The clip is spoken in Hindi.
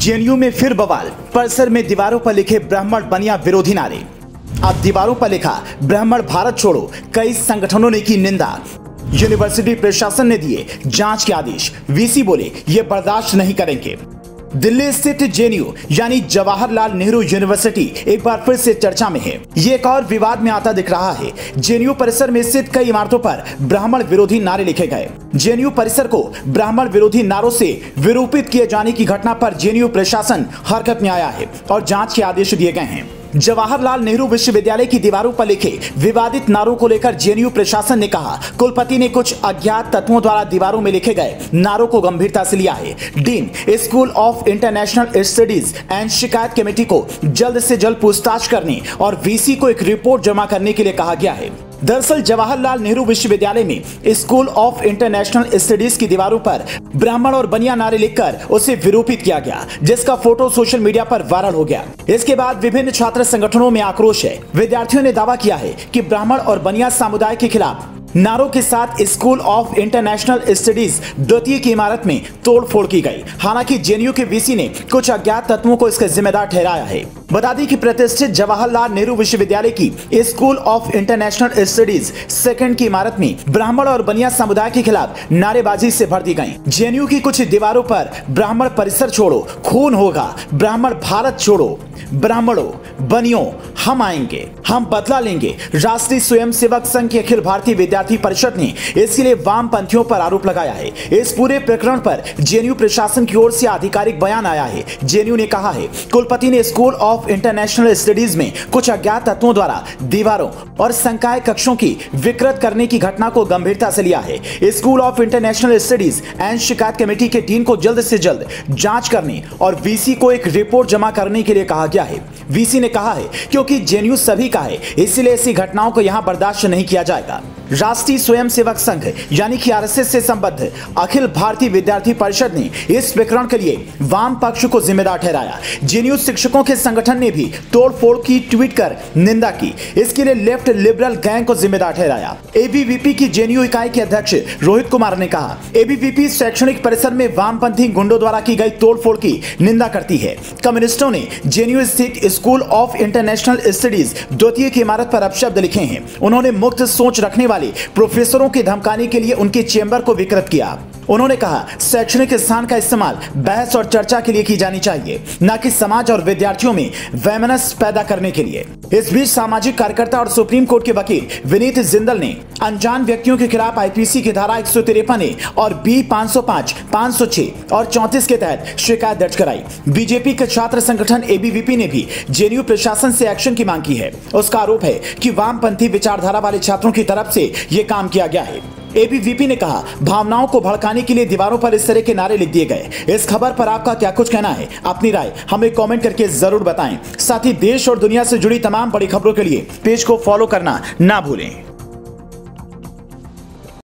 जेएनयू में फिर बवाल। परिसर में दीवारों पर लिखे ब्राह्मण बनिया विरोधी नारे। अब दीवारों पर लिखा ब्राह्मण भारत छोड़ो, कई संगठनों ने की निंदा। यूनिवर्सिटी प्रशासन ने दिए जांच के आदेश। वीसी बोले ये बर्दाश्त नहीं करेंगे। दिल्ली स्थित जेएनयू यानी जवाहरलाल नेहरू यूनिवर्सिटी एक बार फिर से चर्चा में है। ये एक और विवाद में आता दिख रहा है। जेएनयू परिसर में स्थित कई इमारतों पर ब्राह्मण विरोधी नारे लिखे गए। जेएनयू परिसर को ब्राह्मण विरोधी नारों से विरूपित किए जाने की घटना पर जेएनयू प्रशासन हरकत में आया है और जांच के आदेश दिए गए हैं। जवाहरलाल नेहरू विश्वविद्यालय की दीवारों पर लिखे विवादित नारों को लेकर जेएनयू प्रशासन ने कहा, कुलपति ने कुछ अज्ञात तत्वों द्वारा दीवारों में लिखे गए नारों को गंभीरता से लिया है। Dean school of international studies and शिकायत कमेटी को जल्द से जल्द पूछताछ करने और वीसी को एक रिपोर्ट जमा करने के लिए कहा गया है। दरअसल जवाहरलाल नेहरू विश्वविद्यालय में स्कूल ऑफ इंटरनेशनल स्टडीज की दीवारों पर ब्राह्मण और बनिया नारे लिखकर उसे विरूपित किया गया, जिसका फोटो सोशल मीडिया पर वायरल हो गया। इसके बाद विभिन्न छात्र संगठनों में आक्रोश है। विद्यार्थियों ने दावा किया है कि ब्राह्मण और बनिया समुदाय के खिलाफ नारों के साथ स्कूल ऑफ इंटरनेशनल स्टडीज द्वितीय की इमारत में तोड़फोड़ की गई। हालांकि जेएनयू के वीसी ने कुछ अज्ञात तत्वों को इसका जिम्मेदार ठहराया है। बता दें कि प्रतिष्ठित जवाहरलाल नेहरू विश्वविद्यालय की school of international studies second की इमारत में ब्राह्मण और बनिया समुदाय के खिलाफ नारेबाजी से भर दी गई। जेएनयू की कुछ दीवारों पर ब्राह्मण परिसर छोड़ो, खून होगा, ब्राह्मण भारत छोड़ो, ब्राह्मणों बनियों हम आएंगे, हम बदला लेंगे। राष्ट्रीय स्वयंसेवक संघ की अखिल भारतीय विद्यार्थी परिषद ने इसके लिए वामपंथियों पर आरोप लगाया है। इस पूरे प्रकरण पर जेएनयू प्रशासन की ओर से आधिकारिक बयान आया है। जेएनयू ने कहा है, कुलपति ने स्कूल ऑफ इंटरनेशनल स्टडीज में कुछ अज्ञात तत्वों द्वारा दीवारों और संकाय कक्षों की विकृत करने की घटना को गंभीरता से लिया है। School of international studies and शिकायत कमेटी के डीन को जल्द से जल्द जांच करने और वीसी को एक रिपोर्ट जमा करने के लिए कहा गया है। वीसी ने कहा है क्योंकि जेएनयू सभी का है, इसलिए ऐसी घटनाओं को यहां बर्दाश्त नहीं किया जाएगा। राष्ट्रीय स्वयंसेवक संघ यानी कि आरएसएस से संबद्ध अखिल भारतीय विद्यार्थी परिषद ने इस प्रकरण के लिए वाम पक्ष को जिम्मेदार ठहराया। जेएनयू शिक्षकों के संगठन ने भी तोड़फोड़ की ट्वीट कर निंदा की। इसके लिए लेफ्ट लिबरल गैंग को जिम्मेदार ठहराया। एबीवीपी की जेएनयू इकाई के अध्यक्ष रोहित कुमार ने कहा, एबीवीपी शैक्षणिक परिसर में वामपंथी गुंडों द्वारा की गई तोड़फोड़ की निंदा करती है। कम्युनिस्टों ने जेएनयू स्थित स्कूल ऑफ इंटरनेशनल स्टडीज द्वितीय की इमारत पर अपशब्द लिखे हैं। उन्होंने मुक्त सोच रखने वाले प्रोफेसरों के धमकाने के लिए उनके चेंबर को विकृत किया। उन्होंने कहा, शैक्षणिक स्थान का इस्तेमाल बहस और चर्चा के लिए की जानी चाहिए, न कि समाज और विद्यार्थियों में वैमनस्य पैदा करने के लिए। इस बीच सामाजिक कार्यकर्ता और सुप्रीम कोर्ट के वकील विनीत जिंदल ने अनजान व्यक्तियों के खिलाफ आईपीसी की धारा 153 और बी 505, 506 और 34 के तहत शिकायत दर्ज कराई। बीजेपी के छात्र संगठन एबीवीपी ने भी जेएनयू प्रशासन से एक्शन की मांग की है। उसका आरोप है कि वामपंथी विचारधारा वाले छात्रों की तरफ से ये काम किया गया है। एबीवीपी ने कहा, भावनाओं को भड़काने के लिए दीवारों पर इस तरह के नारे लिख दिए गए। इस खबर पर आपका क्या कुछ कहना है? अपनी राय हमें कमेंट करके जरूर बताएं। साथ ही देश और दुनिया से जुड़ी तमाम बड़ी खबरों के लिए पेज को फॉलो करना ना भूलें।